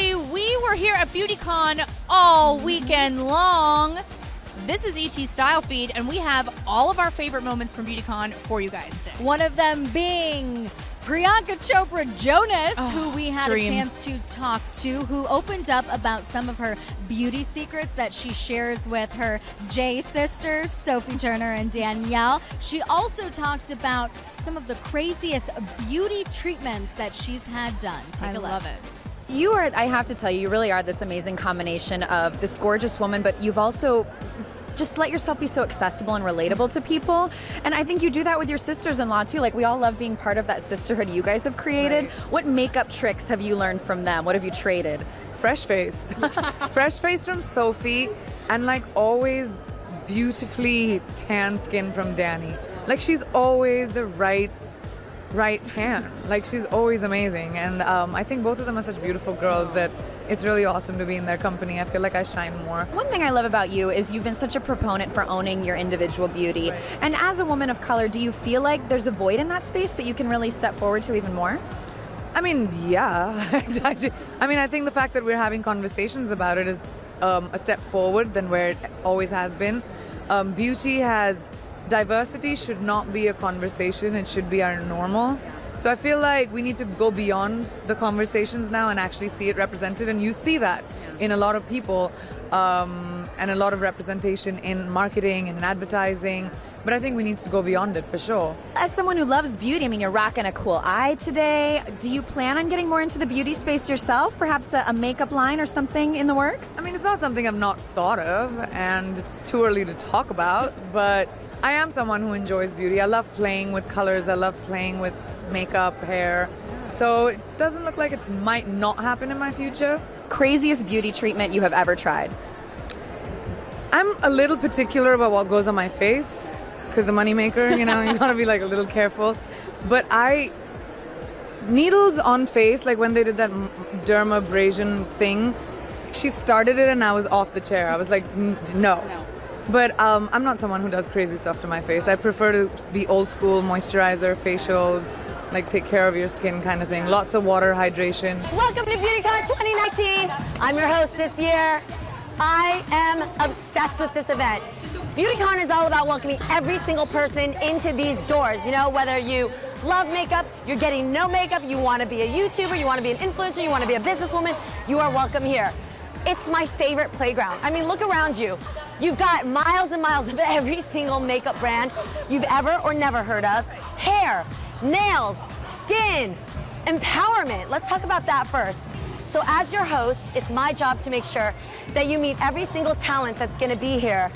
everybody. We were here at Beautycon all weekend long. This is ET's Style Feed, and we have all of our favorite moments from Beautycon for you guys today. One of them being Priyanka Chopra Jonas, who we had a chance to talk to, who opened up about some of her beauty secrets that she shares with her J sisters, Sophie Turner and Danielle. She also talked about some of the craziest beauty treatments that she's had done. Take a look. I love it. You are, I have to tell you, you really are this amazing combination of this gorgeous woman, but you've also just let yourself be so accessible and relatable to people. And I think you do that with your sisters-in-law too. Like, we all love being part of that sisterhood you guys have created. Right. What makeup tricks have you learned from them? What have you traded? Fresh face. Fresh face from Sophie, and like always beautifully tan skin from Danny. Like, she's always the right tan. Like, she's always amazing. And I think both of them are such beautiful girls that it's really awesome to be in their company. I feel like I shine more. One thing I love about you is you've been such a proponent for owning your individual beauty. Right. And as a woman of color, do you feel like there's a void in that space that you can really step forward to even more? I mean, yeah. I mean, I think the fact that we're having conversations about it is a step forward than where it always has been. Diversity should not be a conversation. It should be our normal. So I feel like we need to go beyond the conversations now and actually see it represented. And you see that in a lot of people and a lot of representation in marketing and in advertising. But I think we need to go beyond it for sure. As someone who loves beauty, I mean, you're rocking a cool eye today. Do you plan on getting more into the beauty space yourself? Perhaps a makeup line or something in the works? I mean, it's not something I've not thought of, and it's too early to talk about, but I am someone who enjoys beauty. I love playing with colors. I love playing with makeup, hair. So it doesn't look like it might not happen in my future. Craziest beauty treatment you have ever tried? I'm a little particular about what goes on my face because the moneymaker, you know, you gotta be like a little careful. But needles on face, like when they did that dermabrasion thing, she started it and I was off the chair. I was like, no. But I'm not someone who does crazy stuff to my face. I prefer to be old school, moisturizer, facials, like take care of your skin kind of thing. Lots of water, hydration. Welcome to Beautycon 2019. I'm your host this year. I am obsessed with this event. Beautycon is all about welcoming every single person into these doors. You know, whether you love makeup, you're getting no makeup, you want to be a YouTuber, you want to be an influencer, you want to be a businesswoman, you are welcome here. It's my favorite playground. I mean, look around you. You've got miles and miles of every single makeup brand you've ever or never heard of. Hair, nails, skin, empowerment. Let's talk about that first. So as your host, it's my job to make sure that you meet every single talent that's gonna be here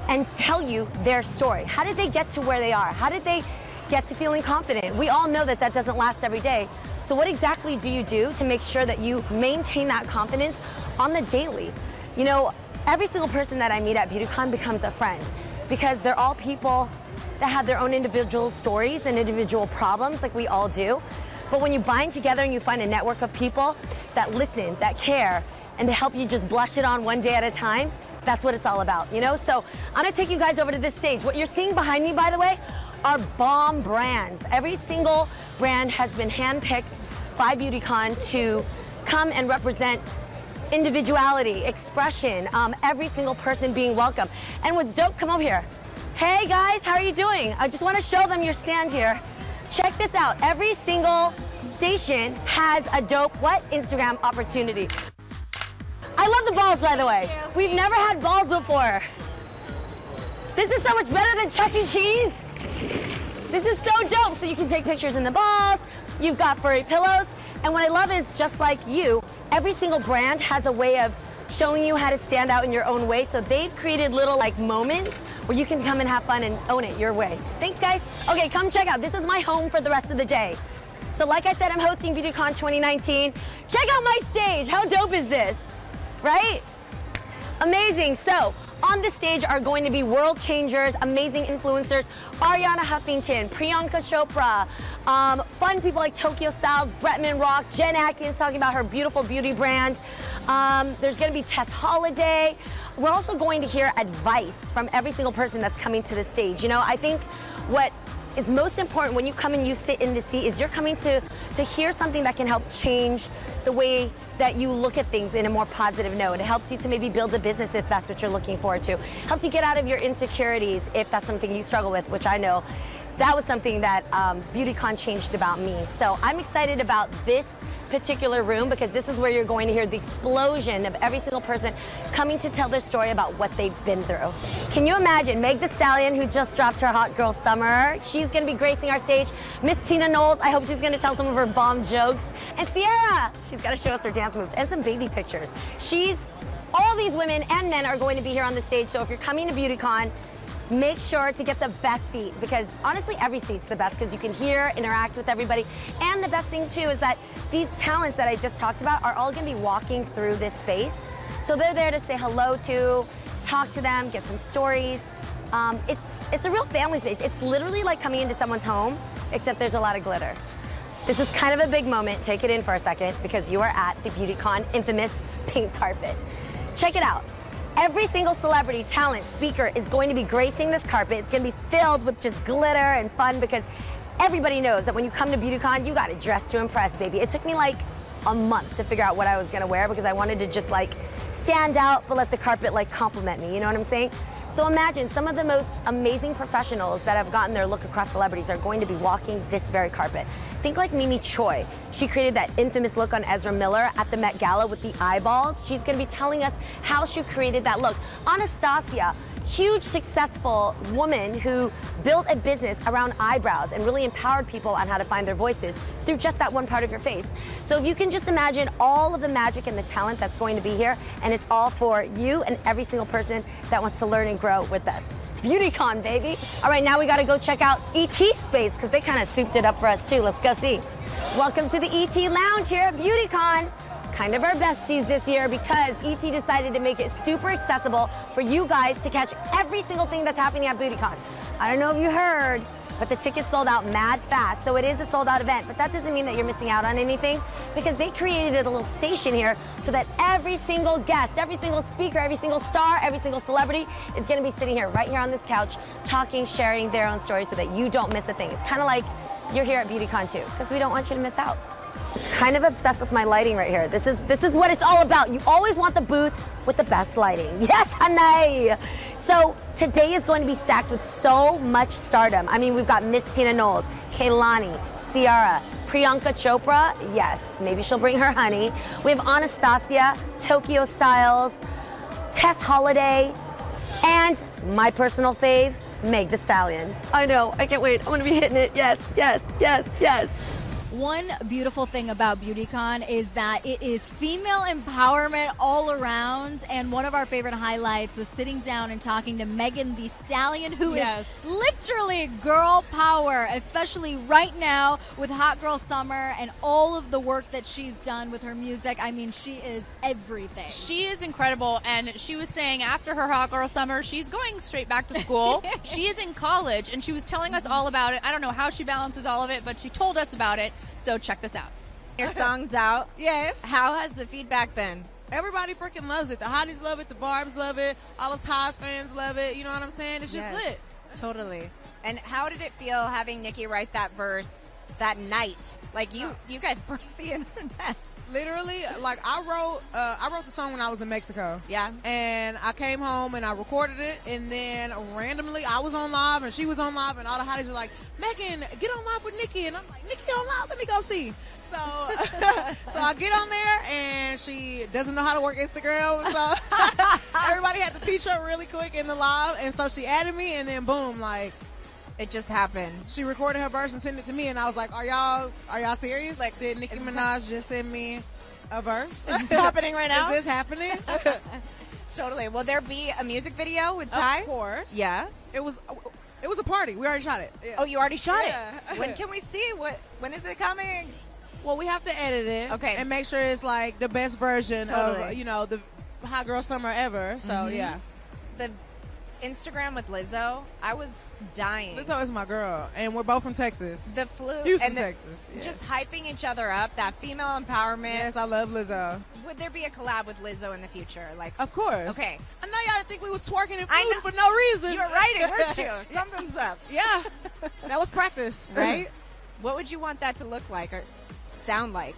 and tell you their story. How did they get to where they are? How did they get to feeling confident? We all know that that doesn't last every day. So what exactly do you do to make sure that you maintain that confidence on the daily? You know, every single person that I meet at Beautycon becomes a friend because they're all people that have their own individual stories and individual problems like we all do. But when you bind together and you find a network of people that listen, that care, and to help you just blush it on one day at a time, that's what it's all about, you know? So I'm gonna take you guys over to this stage. What you're seeing behind me, by the way, are bomb brands. Every single brand has been handpicked by Beautycon to come and represent individuality, expression, every single person being welcome. And what's dope, come over here. Hey guys, how are you doing? I just want to show them your stand here. Check this out. Every single station has a dope, Instagram opportunity. I love the balls, by the way. We've never had balls before. This is so much better than Chuck E. Cheese. This is so dope. So you can take pictures in the balls. You've got furry pillows. And what I love is, just like you, every single brand has a way of showing you how to stand out in your own way. So they've created little moments where you can come and have fun and own it your way. Thanks, guys. Okay, come check out. This is my home for the rest of the day. So like I said, I'm hosting Beautycon 2019. Check out my stage. How dope is this? Right? Amazing. So on the stage are going to be world changers, amazing influencers, Ariana Huffington, Priyanka Chopra, fun people like Tokyo Styles, Bretman Rock, Jen Atkins talking about her beautiful beauty brand. There's going to be Tess Holiday. We're also going to hear advice from every single person that's coming to the stage. You know, I think what is most important when you come and you sit in the seat is you're coming to hear something that can help change the way that you look at things in a more positive note. It helps you to maybe build a business if that's what you're looking forward to. Helps you get out of your insecurities if that's something you struggle with, which I know that was something that Beautycon changed about me. So I'm excited about this particular room because this is where you're going to hear the explosion of every single person coming to tell their story about what they've been through. Can you imagine Meg Thee Stallion, who just dropped her Hot Girl Summer? She's going to be gracing our stage. Miss Tina Knowles, I hope she's going to tell some of her bomb jokes. And Ciara, she's got to show us her dance moves and some baby pictures. All these women and men are going to be here on the stage, so if you're coming to Beautycon, make sure to get the best seat because honestly every seat's the best because you can hear, interact with everybody. And the best thing too is that these talents that I just talked about are all going to be walking through this space. So they're there to say hello to, talk to them, get some stories. It's a real family space. It's literally like coming into someone's home, except there's a lot of glitter. This is kind of a big moment. Take it in for a second because you are at the Beautycon infamous pink carpet. Check it out. Every single celebrity, talent, speaker is going to be gracing this carpet. It's going to be filled with just glitter and fun because everybody knows that when you come to Beautycon, you got to dress to impress, baby. It took me like a month to figure out what I was going to wear because I wanted to just like stand out but let the carpet like compliment me, you know what I'm saying? So imagine some of the most amazing professionals that have gotten their look across celebrities are going to be walking this very carpet. Think like Mimi Choi. She created that infamous look on Ezra Miller at the Met Gala with the eyeballs. She's going to be telling us how she created that look. Anastasia, huge successful woman who built a business around eyebrows and really empowered people on how to find their voices through just that one part of your face. So if you can just imagine all of the magic and the talent that's going to be here, and it's all for you and every single person that wants to learn and grow with us. Beautycon, baby. All right, now we got to go check out ET Space because they kind of souped it up for us too. Let's go see. Welcome to the ET Lounge here at Beautycon. Kind of our besties this year because ET decided to make it super accessible for you guys to catch every single thing that's happening at Beautycon. I don't know if you heard, but the tickets sold out mad fast. So it is a sold out event, but that doesn't mean that you're missing out on anything because they created a little station here so that every single guest, every single speaker, every single star, every single celebrity is going to be sitting here, right here on this couch, talking, sharing their own stories so that you don't miss a thing. It's kind of like you're here at Beautycon too because we don't want you to miss out. Kind of obsessed with my lighting right here. This is what it's all about. You always want the booth with the best lighting. Yes, honey. So today is going to be stacked with so much stardom. I mean, we've got Miss Tina Knowles, Kehlani, Ciara, Priyanka Chopra. Yes, maybe she'll bring her honey. We have Anastasia, Tokyo Styles, Tess Holiday, and my personal fave, Meg Thee Stallion. I know, I can't wait. I'm gonna be hitting it. Yes, yes, yes, yes. One beautiful thing about Beautycon is that it is female empowerment all around, and one of our favorite highlights was sitting down and talking to Megan Thee Stallion, who is literally girl power, especially right now with Hot Girl Summer and all of the work that she's done with her music. I mean, she is everything. She is incredible, and she was saying after her Hot Girl Summer, she's going straight back to school. She is in college, and she was telling us all about it. I don't know how she balances all of it, but she told us about it. So check this out. Your song's out. Yes. How has the feedback been? Everybody freaking loves it. The hotties love it. The Barbs love it. All of Todd's fans love it. You know what I'm saying? It's just lit. Totally. And how did it feel having Nicki write that verse that night? Like you guys broke the internet. Literally, like I wrote the song when I was in Mexico. Yeah. And I came home and I recorded it, and then randomly I was on live and she was on live, and all the hotties were like, "Megan, get on live with Nicki," and I'm like, "Nicki on live? Let me go see." So, so I get on there, and she doesn't know how to work Instagram, so everybody had to teach her really quick in the live, and so she added me, and then boom, like. It just happened. She recorded her verse and sent it to me, and I was like, "Are y'all serious? Like, did Nicki Minaj just send me a verse? Is this happening right now? Is this happening?" Totally. Will there be a music video with Ty? Of course. Yeah. It was a party. We already shot it. Yeah. Oh, you already shot Yeah. it. When can we see? When is it coming? Well, we have to edit it. Okay. And make sure it's like the best version Totally. of the Hot Girl Summer ever. So yeah. The Instagram with Lizzo, I was dying. Lizzo is my girl, and we're both from Texas. The flu Houston, and Texas. Yeah. just hyping each other up, that female empowerment. Yes, I love Lizzo. Would there be a collab with Lizzo in the future? Like, Of course. Okay. I know y'all think we was twerking and I food for no reason. you were writing, weren't you? Something's up. Yeah, that was practice. Right? What would you want that to look like or sound like?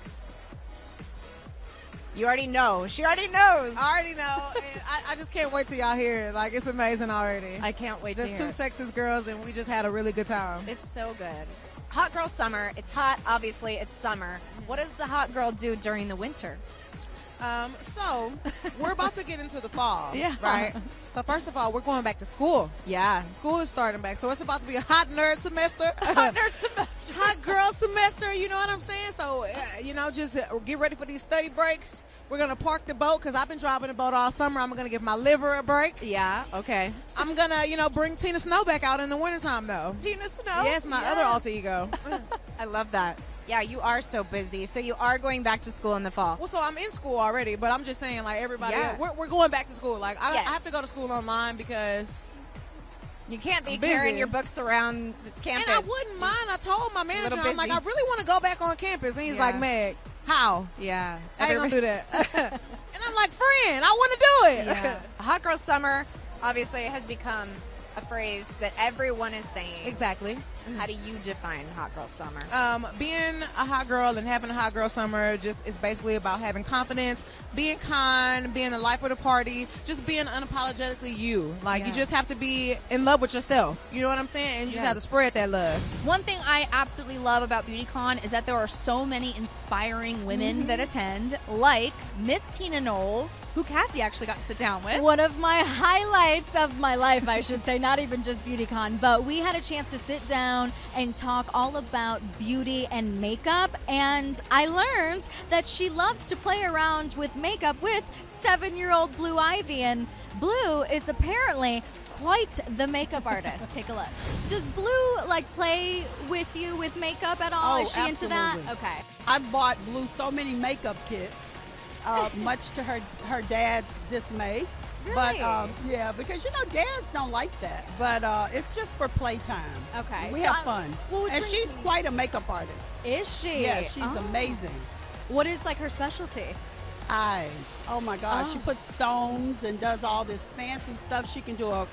You already know. She already knows. I already know, and I just can't wait till y'all hear it. Like, it's amazing already. I can't wait Just to hear two it. Texas girls, and we just had a really good time. It's so good. Hot girl summer. It's hot. Obviously, it's summer. What does the hot girl do during the winter? So we're about to get into the fall, Yeah. right? So first of all, we're going back to school. Yeah. School is starting back, so it's about to be a hot nerd semester. Hot nerd semester. Hot girl semester, you know what I'm saying? So, just get ready for these study breaks. We're going to park the boat because I've been driving the boat all summer. I'm going to give my liver a break. Yeah. Okay. I'm going to, bring Tina Snow back out in the wintertime, though. Tina Snow. Yes, my other alter ego. I love that. Yeah, you are so busy. So you are going back to school in the fall. Well, so I'm in school already, but I'm just saying, like, everybody, Yeah. we're going back to school. Like, I Yes. have to go to school online because... You can't be I'm busy. carrying your books around the campus. And I wouldn't mind. I told my manager, Little I'm like, busy. I really want to go back on campus. And he's Yeah. like, Meg, how? Yeah. I ain't going to do that. And I'm like, friend, I want to do it. Yeah. Hot girl summer, obviously, has become a phrase that everyone is saying. Exactly. How do you define hot girl summer? Being a hot girl and having a hot girl summer just is basically about having confidence, being kind, being the life of the party, just being unapologetically you. Like, you Yeah. just have to be in love with yourself. You know what I'm saying? And you just have to spread that love. One thing I absolutely love about Beautycon is that there are so many inspiring women that attend, like Miss Tina Knowles, who Cassie actually got to sit down with. One of my highlights of my life, I should say, not even just Beautycon, but we had a chance to sit down and talk all about beauty and makeup, and I learned that she loves to play around with makeup with 7-year-old Blue Ivy, and Blue is apparently quite the makeup artist. Take a look. Does Blue play with you with makeup at all? Oh, Is she into that? absolutely. Okay. I bought Blue so many makeup kits, much to her dad's dismay. Really? But yeah, because dads don't like that. But it's just for playtime. Okay. We So have fun. well, which And brings she's me- quite a makeup artist. Is she? Yeah, she's Oh. amazing. What is her specialty? Eyes. Oh my gosh. She puts stones and does all this fancy stuff. She can do a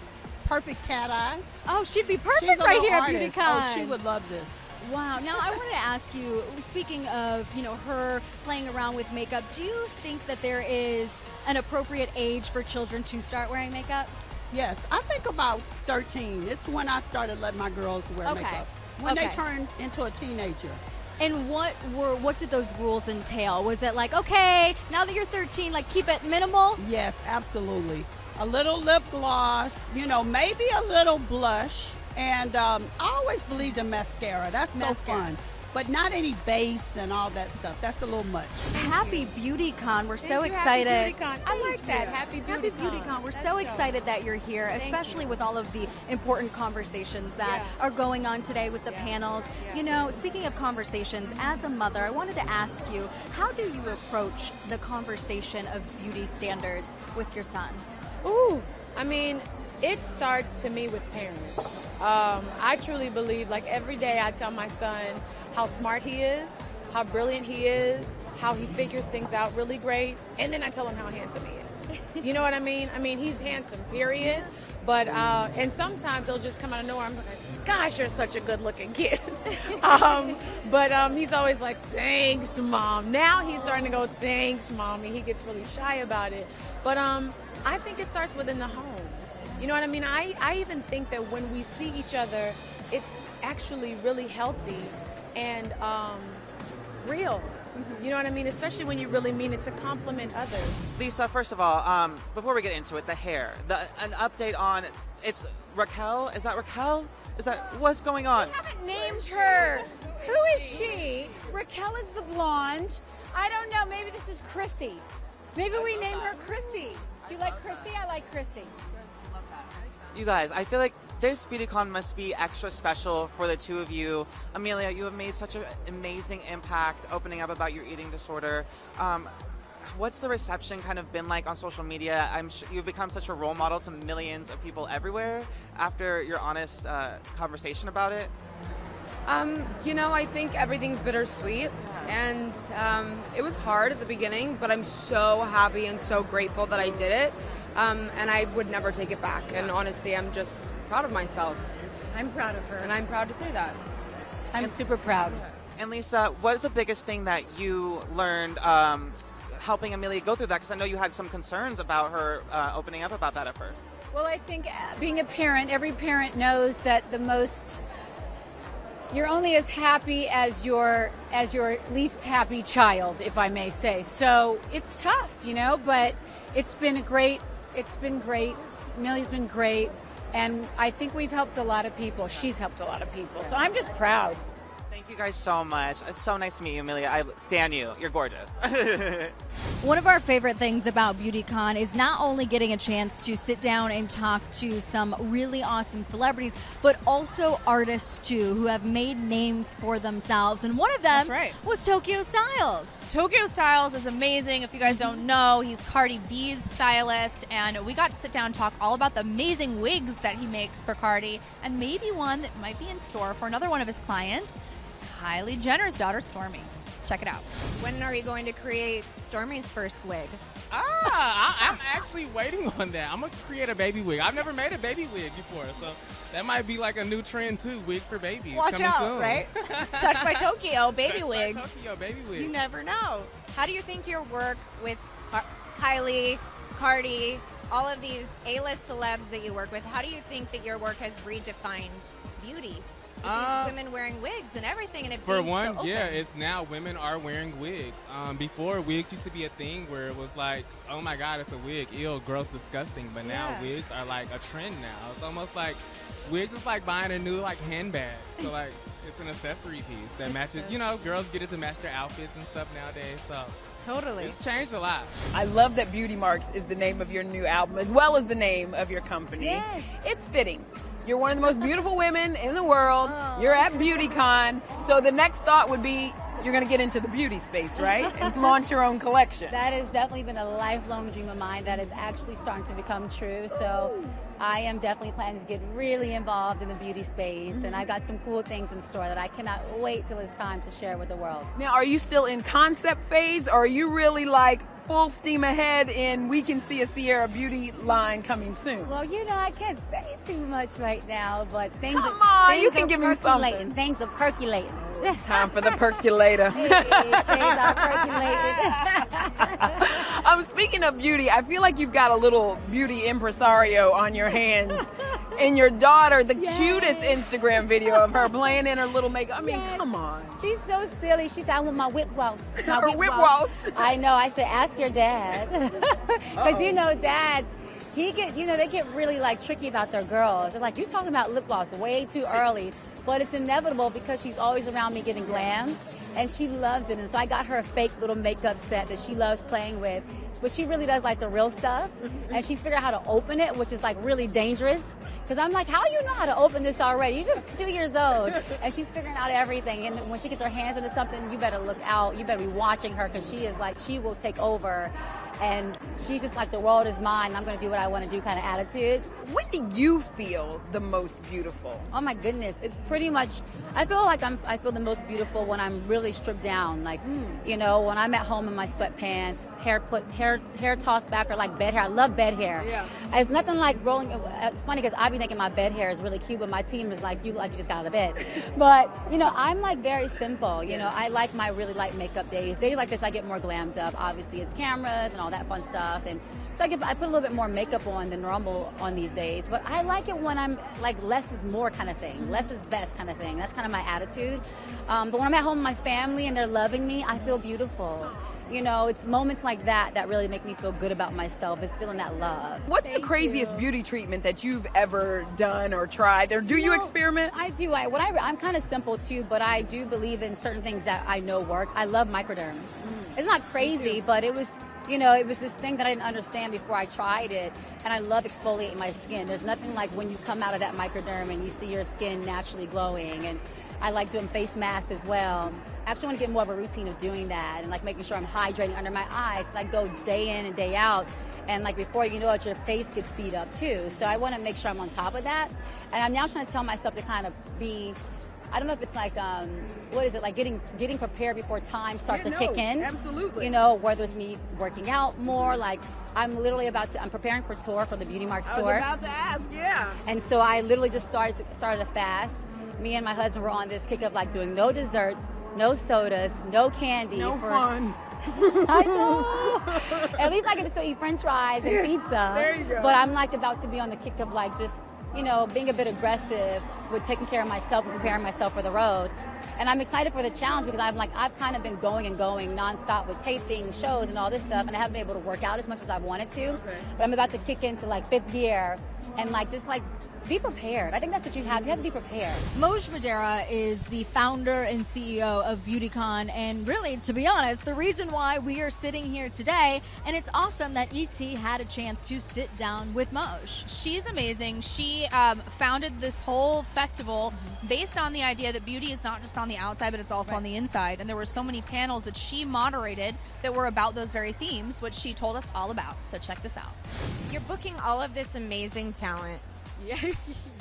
perfect cat eye. Oh, she'd be perfect She's a right little here at artist. Beautycon. Oh, she would love this. Wow. Now, I wanted to ask you, speaking of, her playing around with makeup, do you think that there is an appropriate age for children to start wearing makeup? Yes, I think about 13. It's when I started letting my girls wear Okay. makeup. When Okay. they turned into a teenager. And what did those rules entail? Was it like, okay, now that you're 13, keep it minimal? Yes, absolutely. A little lip gloss, maybe a little blush. And I always believed in mascara. That's so Mascara. fun. But not any base and all that stuff. That's a little much. Happy Beautycon. We're so Thank you, excited. Happy Beautycon. I like that. Happy Happy Beautycon. Beautycon. We're so excited that you're here, especially with all of the important conversations that are going on today with the panels. Speaking of conversations, as a mother, I wanted to ask you, how do you approach the conversation of beauty standards with your son? Ooh, it starts to me with parents. I truly believe, every day I tell my son how smart he is, how brilliant he is, how he figures things out really great, and then I tell him how handsome he is. You know what I mean? He's handsome, period. But, and sometimes he'll just come out of nowhere. I'm like, gosh, you're such a good-looking kid. But he's always like, thanks, Mom. Now he's starting to go, thanks, Mommy. He gets really shy about it. But I think it starts within the home. You know what I mean? I even think that when we see each other, it's actually really healthy and real. You know what I mean? Especially when you really mean it to compliment others. Lisa, first of all, before we get into it, the hair, an update on, it's Raquel? Is that Raquel? Is that, what's going on? We haven't named her. Who is she? Raquel is the blonde. I don't know. Maybe this is Chrissy. Maybe we name her Chrissy. Do you like Chrissy? I like Chrissy. You guys, I feel like this Beautycon must be extra special for the two of you. Amelia, you have made such an amazing impact opening up about your eating disorder. what's the reception kind of been like on social media? I'm sure you've become such a role model to millions of people everywhere after your honest conversation about it. I think everything's bittersweet, and it was hard at the beginning, but I'm so happy and so grateful that I did it, and I would never take it back. And honestly, I'm just proud of myself. I'm proud of her. And I'm proud to say that. I'm super proud. And Lisa, what is the biggest thing that you learned helping Amelia go through that? Because I know you had some concerns about her opening up about that at first. Well, I think being a parent, every parent knows that you're only as happy as your least happy child, if I may say. So it's tough, but it's been great. It's been great. Amelia's been great. And I think we've helped a lot of people. She's helped a lot of people. So I'm just proud. Thank you guys so much. It's so nice to meet you, Amelia. I stan you. You're gorgeous. One of our favorite things about Beautycon is not only getting a chance to sit down and talk to some really awesome celebrities, but also artists too who have made names for themselves. And one of them was Tokyo Styles. Tokyo Styles is amazing. If you guys don't know, he's Cardi B's stylist, and we got to sit down and talk all about the amazing wigs that he makes for Cardi, and maybe one that might be in store for another one of his clients, Kylie Jenner's daughter, Stormi. Check it out. When are you going to create Stormi's first wig? I'm actually waiting on that. I'm going to create a baby wig. I've never made a baby wig before, so that might be like a new trend too, wigs for babies. Watch coming out, soon. right? Touch by Tokyo, baby Touch wigs. by Tokyo, baby wigs. You never know. How do you think your work with Kylie, Cardi, all of these A-list celebs that you work with, how do you think that your work has redefined beauty? With these women wearing wigs and everything, and it for being one, so yeah, open. it's now women are wearing wigs. Before, wigs used to be a thing where it was like, oh my God, it's a wig, ew, gross, disgusting. But now wigs are like a trend now. It's almost like wigs is like buying a new like handbag. So like it's an accessory piece that matches. Girls get it to match their outfits and stuff nowadays. So totally, it's changed a lot. I love that Beauty Marks is the name of your new album as well as the name of your company. Yes. It's fitting. You're one of the most beautiful women in the world. You're at Beautycon. So the next thought would be you're going to get into the beauty space, right? And launch your own collection. That has definitely been a lifelong dream of mine that is actually starting to become true. So I am definitely planning to get really involved in the beauty space. And I got some cool things in store that I cannot wait till it's time to share with the world. Now, are you still in concept phase, or are you really like full steam ahead and we can see a Ciara beauty line coming soon? Well, I can't say too much right now, but things you can give me something. Things are percolating. Time for the percolator. Things are percolating. Speaking of beauty, I feel like you've got a little beauty impresario on your hands. And your daughter, the cutest Instagram video of her playing in her little makeup. I mean, come on. She's so silly. She said, I want my whip waltz. Her whip waltz. I know. I said, ask your dad. Because, dads, they get really like tricky about their girls. They're like, you're talking about lip gloss way too early. But it's inevitable because she's always around me getting glam. And she loves it. And so I got her a fake little makeup set that she loves playing with. But she really does like the real stuff. And she's figured out how to open it, which is like really dangerous. Because I'm like, how do you know how to open this already? You're just 2 years old. And she's figuring out everything. And when she gets her hands into something, you better look out. You better be watching her because she is like, she will take over. And she's just like, the world is mine. I'm going to do what I want to do kind of attitude. When do you feel the most beautiful? Oh my goodness. It's pretty much, I feel the most beautiful when I'm really stripped down. Like, when I'm at home in my sweatpants, hair tossed back or like bed hair. I love bed hair. Yeah. It's nothing like rolling. It's funny because I be thinking my bed hair is really cute, but my team is like, you just got out of bed. But, I'm like very simple. I like my really light makeup days. Days like this, I get more glammed up. Obviously, it's cameras and all that fun stuff. And so I put a little bit more makeup on than normal on these days. But I like it when I'm like less is more kind of thing. Less is best kind of thing. That's kind of my attitude. But when I'm at home with my family and they're loving me, I feel beautiful. It's moments like that that really make me feel good about myself, is feeling that love. What's the craziest beauty treatment that you've ever done or tried? Or do you experiment? I do. I'm kind of simple too, but I do believe in certain things that I know work. I love microderms. It's not crazy, but it was, it was this thing that I didn't understand before I tried it. And I love exfoliating my skin. There's nothing like when you come out of that microderm and you see your skin naturally glowing. And I like doing face masks as well. I actually want to get more of a routine of doing that and like making sure I'm hydrating under my eyes. I go day in and day out. And like before you know it, your face gets beat up too. So I want to make sure I'm on top of that. And I'm now trying to tell myself to kind of be, I don't know if it's like, what is it, like getting prepared before time starts to kick in. Absolutely. You know, whether it's me working out more, like I'm literally I'm preparing for tour, for the Beauty Marks tour. I was about to ask, yeah. And so I literally just started a fast. Me and my husband were on this kick of like doing no desserts, no sodas, no candy. No fun. I know. At least I get to still eat French fries and pizza. There you go. But I'm like about to be on the kick of like just, you know, being a bit aggressive with taking care of myself and preparing myself for the road. And I'm excited for the challenge because I've kind of been going nonstop with taping, shows, and all this stuff, and I haven't been able to work out as much as I wanted to. Okay. But I'm about to kick into like 5th gear and like just like be prepared. I think that's what you have. You have to be prepared. Moj Madera is the founder and CEO of Beautycon, and really, to be honest, the reason why we are sitting here today, and it's awesome that ET had a chance to sit down with Moj. She's amazing. She founded this whole festival based on the idea that beauty is not just on the outside, but it's also on the inside. And there were so many panels that she moderated that were about those very themes, which she told us all about. So check this out. You're booking all of this amazing talent.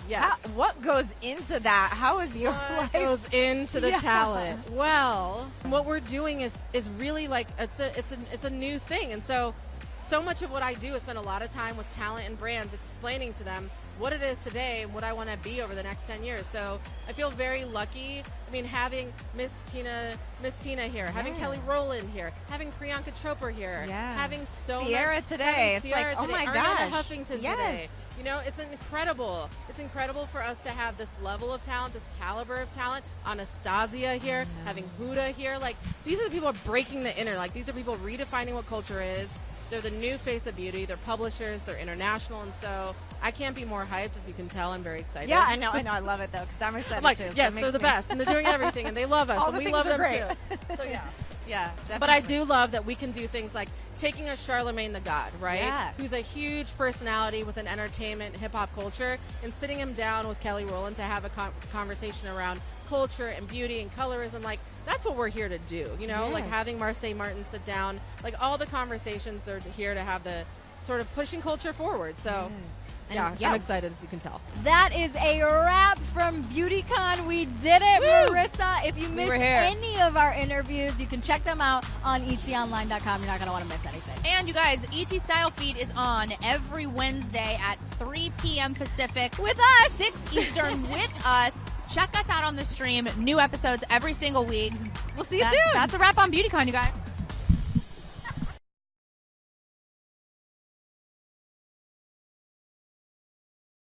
Yes. What goes into that? How is your life? Goes into the Yeah. talent? Well, what we're doing is really like it's a new thing, and so much of what I do is spend a lot of time with talent and brands explaining to them what it is today and what I want to be over the next 10 years. So I feel very lucky. I mean, having Miss Tina here, having Kelly Rowland here, having Priyanka Chopra here, having Ciara much today. It's Ciara like, oh today, my Ariana gosh. Huffington Yes. today. You know, it's incredible. It's incredible for us to have this level of talent, this caliber of talent. Anastasia here, having Huda here. Like, these are the people breaking the inner. Like, these are people redefining what culture is. They're the new face of beauty. They're publishers. They're international. And so I can't be more hyped. As you can tell, I'm very excited. Yeah, I know. I love it, though, because I'm excited, I'm like, too. So yes, it they're makes the me- best. And they're doing everything. And they love us. All and the we things love are them, great. too. So, yeah. Yeah, definitely. But I do love that we can do things like taking a Charlemagne the God, right? Yeah. Who's a huge personality within entertainment, hip-hop culture, and sitting him down with Kelly Rowland to have a conversation around culture and beauty and colorism. Like, that's what we're here to do, you know? Like, Yes. having Marseille Martin sit down. Like, all the conversations, they're here to have the sort of pushing culture forward. So, And I'm excited, as you can tell. That is a wrap from Beautycon. We did it, Marissa. If you missed were here. any of our interviews, you can check them out on etonline.com. You're not going to want to miss anything. And you guys, ET Style Feed is on every Wednesday at 3 p.m. Pacific With us. 6 Eastern with us. Check us out on the stream. New episodes every single week. We'll see you soon. That's a wrap on Beautycon, you guys.